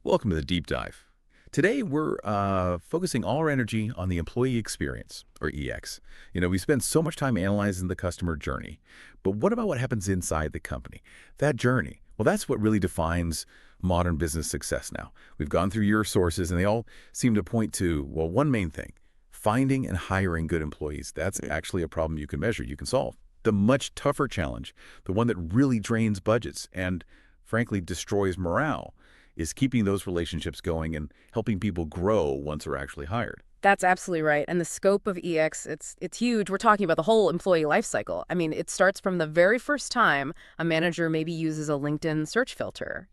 Welcome to the Deep Dive. Today, we're focusing all our energy on the employee experience, or EX. We spend so much time analyzing the customer journey. But what about what happens inside the company? That journey, well, that's what really defines modern business success now. We've gone through your sources, and they all seem to point to, well, one main thing: finding and hiring good employees. That's actually a problem you can measure, you can solve. The much tougher challenge, the one that really drains budgets and, frankly, destroys morale, is keeping those relationships going and helping people grow once they're actually hired. That's absolutely right. And the scope of EX, it's huge. We're talking about the whole employee life cycle. I mean, it starts from the very first time a manager maybe uses a LinkedIn search filter,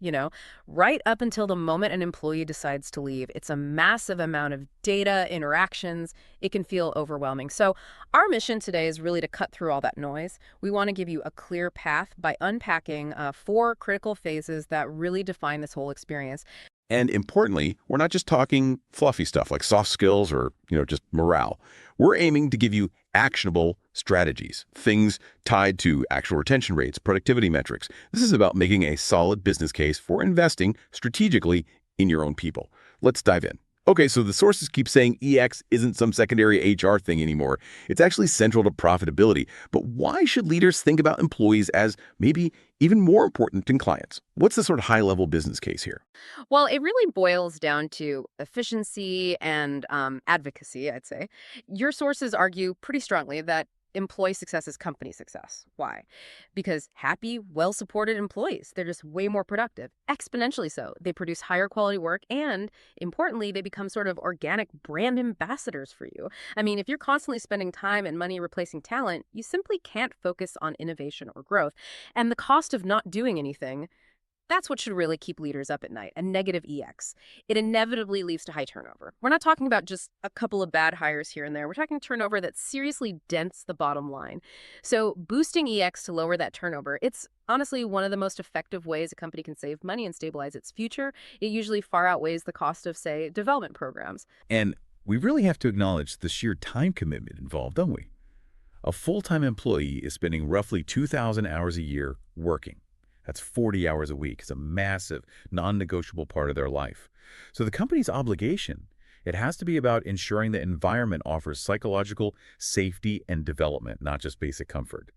right up until the moment an employee decides to leave. It's a massive amount of data, interactions. It can feel overwhelming. So our mission today is really to cut through all that noise. We want to give you a clear path by unpacking 4 critical phases that really define this whole experience. And importantly, we're not just talking fluffy stuff like soft skills or, just morale. We're aiming to give you actionable strategies, things tied to actual retention rates, productivity metrics. This is about making a solid business case for investing strategically in your own people. Let's dive in. Okay, so the sources keep saying EX isn't some secondary HR thing anymore. It's actually central to profitability. But why should leaders think about employees as maybe even more important than clients? What's the sort of high-level business case here? Well, it really boils down to efficiency and advocacy, I'd say. Your sources argue pretty strongly that employee success is company success. Why? Because happy, well-supported employees, they're just way more productive, exponentially so. They produce higher quality work, and importantly, they become sort of organic brand ambassadors for you. I mean, if you're constantly spending time and money replacing talent, you simply can't focus on innovation or growth. And the cost of not doing anything, that's what should really keep leaders up at night, a negative EX. It inevitably leads to high turnover. We're not talking about just a couple of bad hires here and there. We're talking turnover that seriously dents the bottom line. So boosting EX to lower that turnover, it's honestly one of the most effective ways a company can save money and stabilize its future. It usually far outweighs the cost of, say, development programs. And we really have to acknowledge the sheer time commitment involved, don't we? A full-time employee is spending roughly 2,000 hours a year working. That's 40 hours a week. It's a massive, non-negotiable part of their life. So the company's obligation, it has to be about ensuring the environment offers psychological safety and development, not just basic comfort.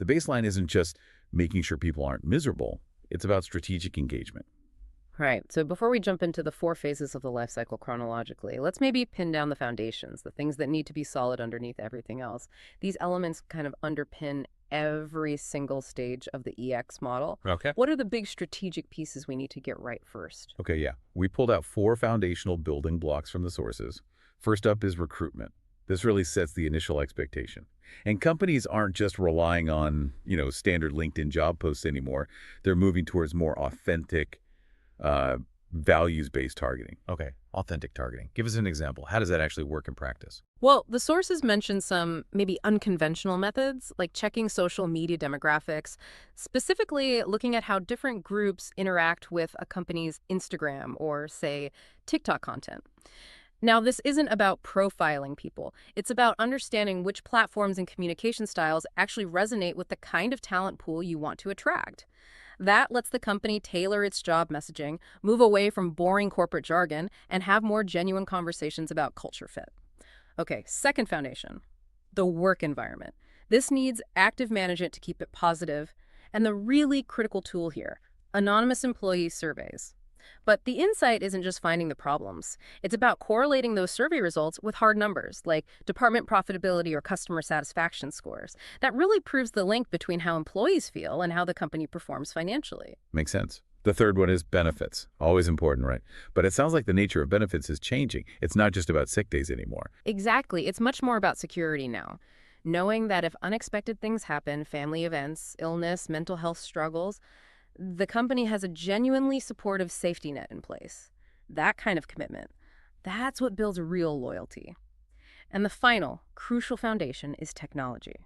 The baseline isn't just making sure people aren't miserable. It's about strategic engagement. Right. So before we jump into the 4 phases of the life cycle chronologically, let's maybe pin down the foundations, the things that need to be solid underneath everything else. These elements kind of underpin every single stage of the EX model. Okay. What are the big strategic pieces we need to get right first? Okay, yeah. We pulled out 4 foundational building blocks from the sources. First up is recruitment. This really sets the initial expectation. And companies aren't just relying on, standard LinkedIn job posts anymore. They're moving towards more authentic, values-based targeting. Okay, authentic targeting. Give us an example. How does that actually work in practice? Well, the sources mention some maybe unconventional methods, like checking social media demographics, specifically looking at how different groups interact with a company's Instagram or, say, TikTok content. Now, this isn't about profiling people. It's about understanding which platforms and communication styles actually resonate with the kind of talent pool you want to attract. That lets the company tailor its job messaging, move away from boring corporate jargon, and have more genuine conversations about culture fit. Okay, second foundation, the work environment. This needs active management to keep it positive, and the really critical tool here, anonymous employee surveys. But the insight isn't just finding the problems. It's about correlating those survey results with hard numbers, like department profitability or customer satisfaction scores. That really proves the link between how employees feel and how the company performs financially. Makes sense. The third one is benefits. Always important, right? But it sounds like the nature of benefits is changing. It's not just about sick days anymore. Exactly. It's much more about security now. Knowing that if unexpected things happen, family events, illness, mental health struggles, the company has a genuinely supportive safety net in place. That kind of commitment, that's what builds real loyalty. And the final, crucial foundation is technology.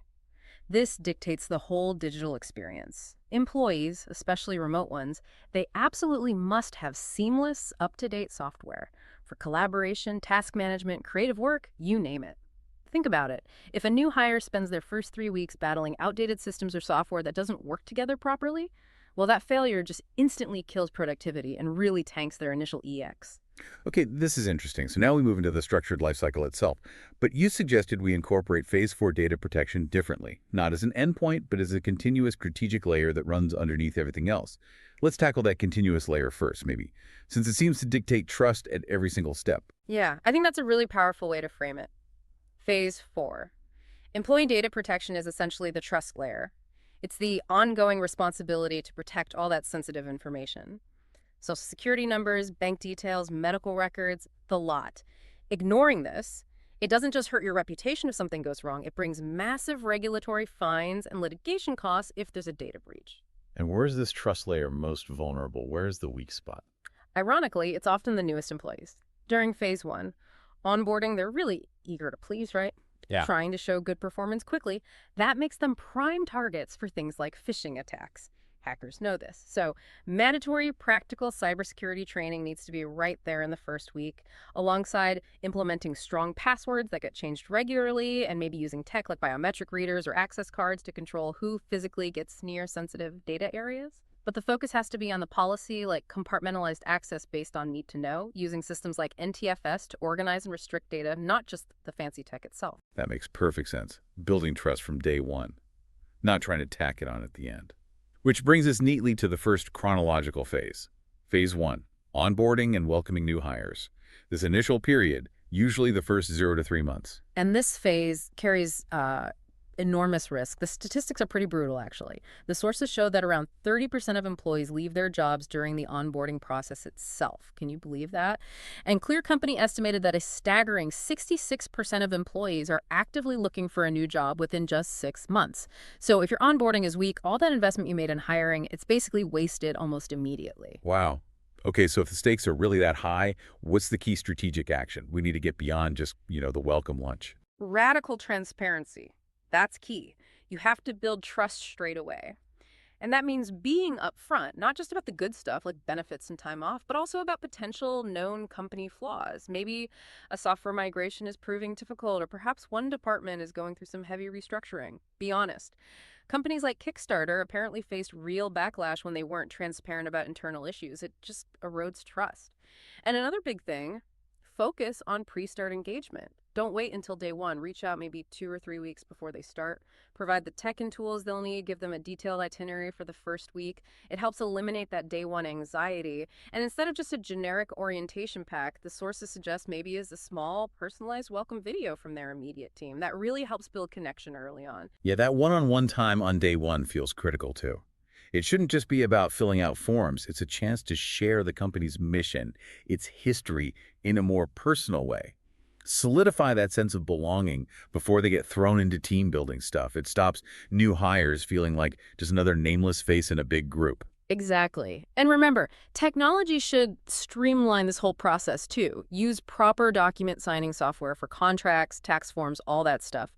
This dictates the whole digital experience. Employees, especially remote ones, they absolutely must have seamless, up-to-date software for collaboration, task management, creative work, you name it. Think about it. If a new hire spends their first 3 weeks battling outdated systems or software that doesn't work together properly, Well, that failure just instantly kills productivity and really tanks their initial EX. Okay, this is interesting. So now we move into the structured lifecycle itself. But you suggested we incorporate Phase 4 data protection differently, not as an endpoint, but as a continuous strategic layer that runs underneath everything else. Let's tackle that continuous layer first, maybe, since it seems to dictate trust at every single step. Yeah, I think that's a really powerful way to frame it. Phase 4. Employee data protection is essentially the trust layer. It's the ongoing responsibility to protect all that sensitive information. Social security numbers, bank details, medical records, the lot. Ignoring this, it doesn't just hurt your reputation if something goes wrong, it brings massive regulatory fines and litigation costs if there's a data breach. And where's this trust layer most vulnerable? Where's the weak spot? Ironically, it's often the newest employees. During phase 1, onboarding, they're really eager to please, right? Yeah. Trying to show good performance quickly. That makes them prime targets for things like phishing attacks. Hackers know this. So mandatory practical cybersecurity training needs to be right there in the first week, alongside implementing strong passwords that get changed regularly and maybe using tech like biometric readers or access cards to control who physically gets near sensitive data areas. But the focus has to be on the policy, like compartmentalized access based on need to know, using systems like NTFS to organize and restrict data, not just the fancy tech itself. That makes perfect sense. Building trust from day one, not trying to tack it on at the end. Which brings us neatly to the first chronological phase. Phase 1, onboarding and welcoming new hires. This initial period, usually the first 0 to 3 months. And this phase carries enormous risk. The statistics are pretty brutal, actually. The sources show that around 30% of employees leave their jobs during the onboarding process itself. Can you believe that? And Clear Company estimated that a staggering 66% of employees are actively looking for a new job within just 6 months. So if your onboarding is weak, all that investment you made in hiring, it's basically wasted almost immediately. Wow. Okay, so if the stakes are really that high, what's the key strategic action? We need to get beyond just, the welcome lunch. Radical transparency. That's key. You have to build trust straight away. And that means being upfront, not just about the good stuff like benefits and time off, but also about potential known company flaws. Maybe a software migration is proving difficult, or perhaps one department is going through some heavy restructuring. Be honest. Companies like Kickstarter apparently faced real backlash when they weren't transparent about internal issues. It just erodes trust. And another big thing, focus on pre-start engagement. Don't wait until day one. Reach out maybe 2 or 3 weeks before they start. Provide the tech and tools they'll need. Give them a detailed itinerary for the first week. It helps eliminate that day one anxiety. And instead of just a generic orientation pack, the sources suggest maybe is a small, personalized welcome video from their immediate team. That really helps build connection early on. Yeah, that one-on-one time on day one feels critical too. It shouldn't just be about filling out forms. It's a chance to share the company's mission, its history, in a more personal way. Solidify that sense of belonging before they get thrown into team building stuff. It stops new hires feeling like just another nameless face in a big group. Exactly. And remember, technology should streamline this whole process too. Use proper document signing software for contracts, tax forms, all that stuff.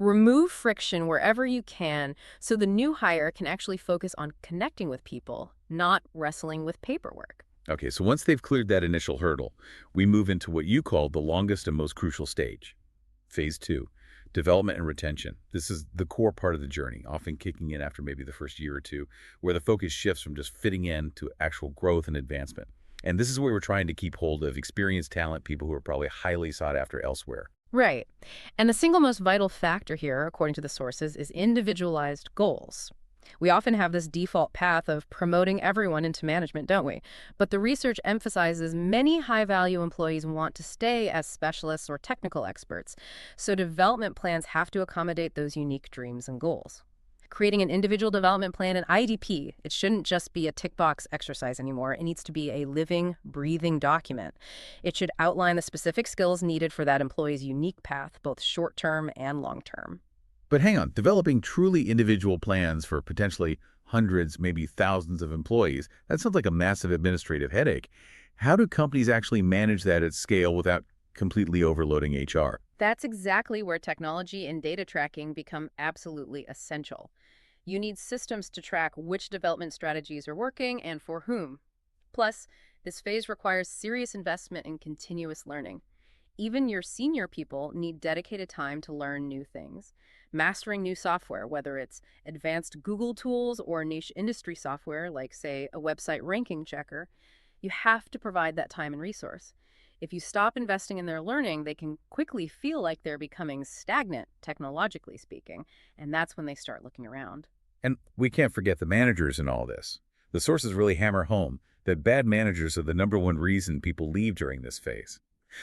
Remove friction wherever you can so the new hire can actually focus on connecting with people, not wrestling with paperwork. Okay, so once they've cleared that initial hurdle, we move into what you call the longest and most crucial stage. Phase 2, development and retention. This is the core part of the journey, often kicking in after maybe the first year or two, where the focus shifts from just fitting in to actual growth and advancement. And this is where we're trying to keep hold of experienced talent, people who are probably highly sought after elsewhere. Right. And the single most vital factor here, according to the sources, is individualized goals. We often have this default path of promoting everyone into management, don't we? But the research emphasizes many high-value employees want to stay as specialists or technical experts. So development plans have to accommodate those unique dreams and goals. Creating an individual development plan, an IDP, it shouldn't just be a tick box exercise anymore. It needs to be a living, breathing document. It should outline the specific skills needed for that employee's unique path, both short-term and long-term. But hang on, developing truly individual plans for potentially hundreds, maybe thousands of employees, that sounds like a massive administrative headache. How do companies actually manage that at scale without completely overloading HR? That's exactly where technology and data tracking become absolutely essential. You need systems to track which development strategies are working and for whom. Plus, this phase requires serious investment in continuous learning. Even your senior people need dedicated time to learn new things. Mastering new software, whether it's advanced Google tools or niche industry software like, say, a website ranking checker, you have to provide that time and resource. If you stop investing in their learning, they can quickly feel like they're becoming stagnant, technologically speaking, and that's when they start looking around. And we can't forget the managers in all this. The sources really hammer home that bad managers are the #1 reason people leave during this phase.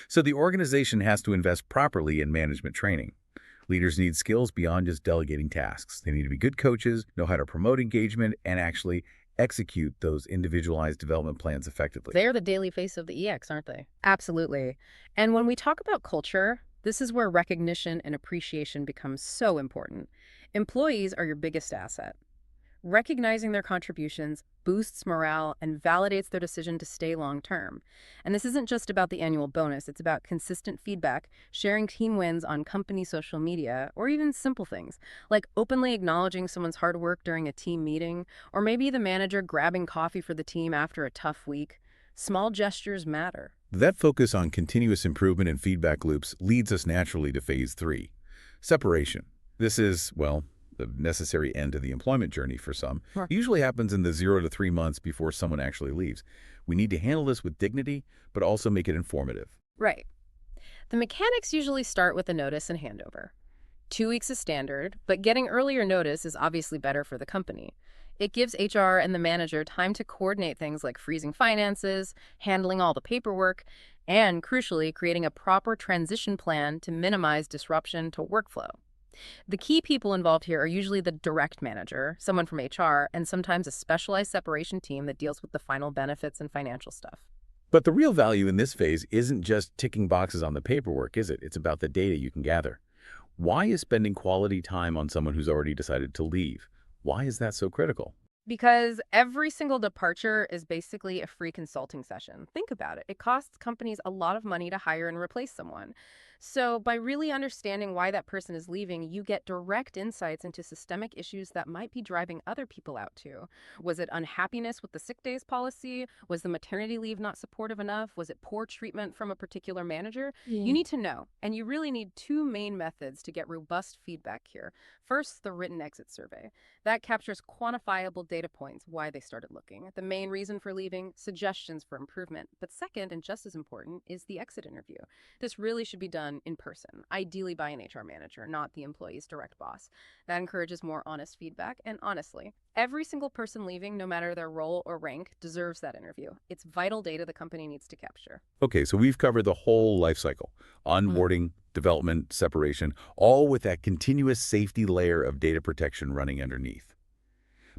So the organization has to invest properly in management training. Leaders need skills beyond just delegating tasks. They need to be good coaches, know how to promote engagement, and actually execute those individualized development plans effectively. They're the daily face of the EX, aren't they? Absolutely. And when we talk about culture, this is where recognition and appreciation becomes so important. Employees are your biggest asset. Recognizing their contributions boosts morale and validates their decision to stay long term. And this isn't just about the annual bonus, it's about consistent feedback, sharing team wins on company social media, or even simple things like openly acknowledging someone's hard work during a team meeting, or maybe the manager grabbing coffee for the team after a tough week. Small gestures matter. That focus on continuous improvement and feedback loops leads us naturally to phase 3, separation. This is, well, the necessary end to the employment journey for some. Sure. It usually happens in the 0 to 3 months before someone actually leaves. We need to handle this with dignity, but also make it informative. Right. The mechanics usually start with a notice and handover. 2 weeks is standard, but getting earlier notice is obviously better for the company. It gives HR and the manager time to coordinate things like freezing finances, handling all the paperwork, and crucially, creating a proper transition plan to minimize disruption to workflow. The key people involved here are usually the direct manager, someone from HR, and sometimes a specialized separation team that deals with the final benefits and financial stuff. But the real value in this phase isn't just ticking boxes on the paperwork, is it? It's about the data you can gather. Why is spending quality time on someone who's already decided to leave? Why is that so critical? Because every single departure is basically a free consulting session. Think about it. It costs companies a lot of money to hire and replace someone. So, by really understanding why that person is leaving, you get direct insights into systemic issues that might be driving other people out too. Was it unhappiness with the sick days policy? Was the maternity leave not supportive enough? Was it poor treatment from a particular manager? You need to know, and you really need two main methods to get robust feedback here. First, the written exit survey. That captures quantifiable data points, why they started looking, the main reason for leaving, suggestions for improvement. But second, and just as important, is the exit interview. This really should be done in person, ideally by an HR manager, not the employee's direct boss. That encourages more honest feedback, and honestly, every single person leaving, no matter their role or rank, deserves that interview. It's vital data the company needs to capture. Okay, so we've covered the whole life cycle: onboarding, development, separation, all with that continuous safety layer of data protection running underneath.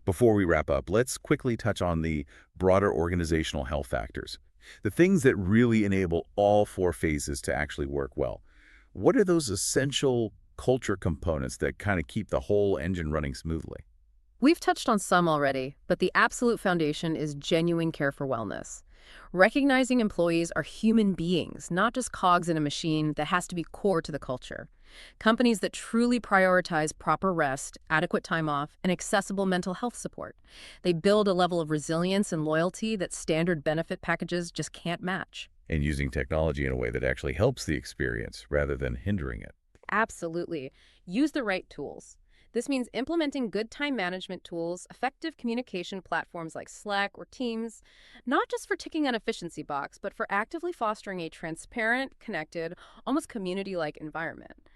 Before we wrap up, let's quickly touch on the broader organizational health factors, the things that really enable all 4 phases to actually work well. What are those essential culture components that kind of keep the whole engine running smoothly? We've touched on some already, but the absolute foundation is genuine care for wellness. Recognizing employees are human beings, not just cogs in a machine, that has to be core to the culture. Companies that truly prioritize proper rest, adequate time off, and accessible mental health support. They build a level of resilience and loyalty that standard benefit packages just can't match. And using technology in a way that actually helps the experience rather than hindering it. Absolutely. Use the right tools. This means implementing good time management tools, effective communication platforms like Slack or Teams, not just for ticking an efficiency box, but for actively fostering a transparent, connected, almost community-like environment.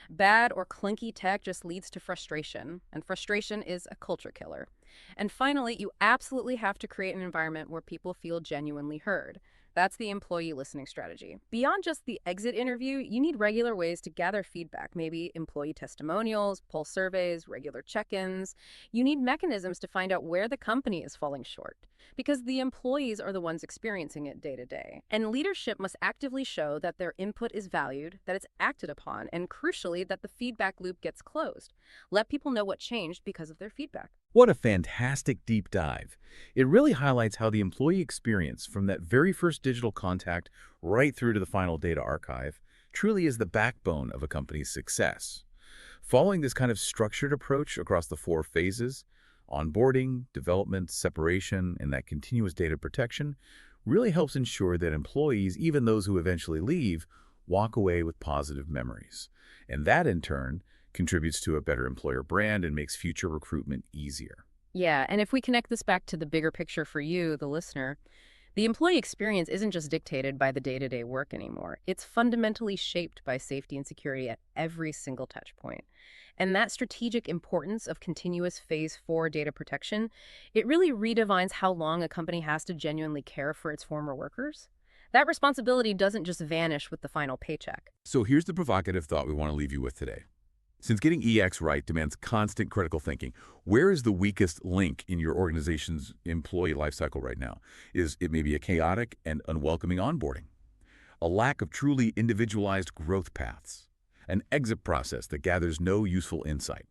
Bad or clunky tech just leads to frustration, and frustration is a culture killer. And finally, you absolutely have to create an environment where people feel genuinely heard. That's the employee listening strategy. Beyond just the exit interview, you need regular ways to gather feedback, maybe employee testimonials, pulse surveys, regular check-ins. You need mechanisms to find out where the company is falling short, because the employees are the ones experiencing it day to day. And leadership must actively show that their input is valued, that it's acted upon, and crucially, that the feedback loop gets closed. Let people know what changed because of their feedback. What a fantastic deep dive. It really highlights how the employee experience, from that very first digital contact right through to the final data archive, truly is the backbone of a company's success. Following this kind of structured approach across the 4 phases, onboarding, development, separation, and that continuous data protection, really helps ensure that employees, even those who eventually leave, walk away with positive memories. And that, in turn, contributes to a better employer brand, and makes future recruitment easier. Yeah, and if we connect this back to the bigger picture for you, the listener, the employee experience isn't just dictated by the day-to-day work anymore. It's fundamentally shaped by safety and security at every single touch point. And that strategic importance of continuous phase 4 data protection, it really redefines how long a company has to genuinely care for its former workers. That responsibility doesn't just vanish with the final paycheck. So here's the provocative thought we want to leave you with today. Since getting EX right demands constant critical thinking, where is the weakest link in your organization's employee lifecycle right now? Is it maybe a chaotic and unwelcoming onboarding, a lack of truly individualized growth paths, an exit process that gathers no useful insight,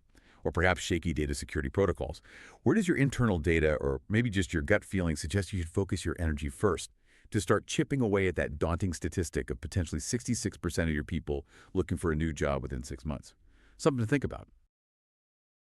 or perhaps shaky data security protocols? Where does your internal data, or maybe just your gut feeling, suggest you should focus your energy first to start chipping away at that daunting statistic of potentially 66% of your people looking for a new job within 6 months? Something to think about.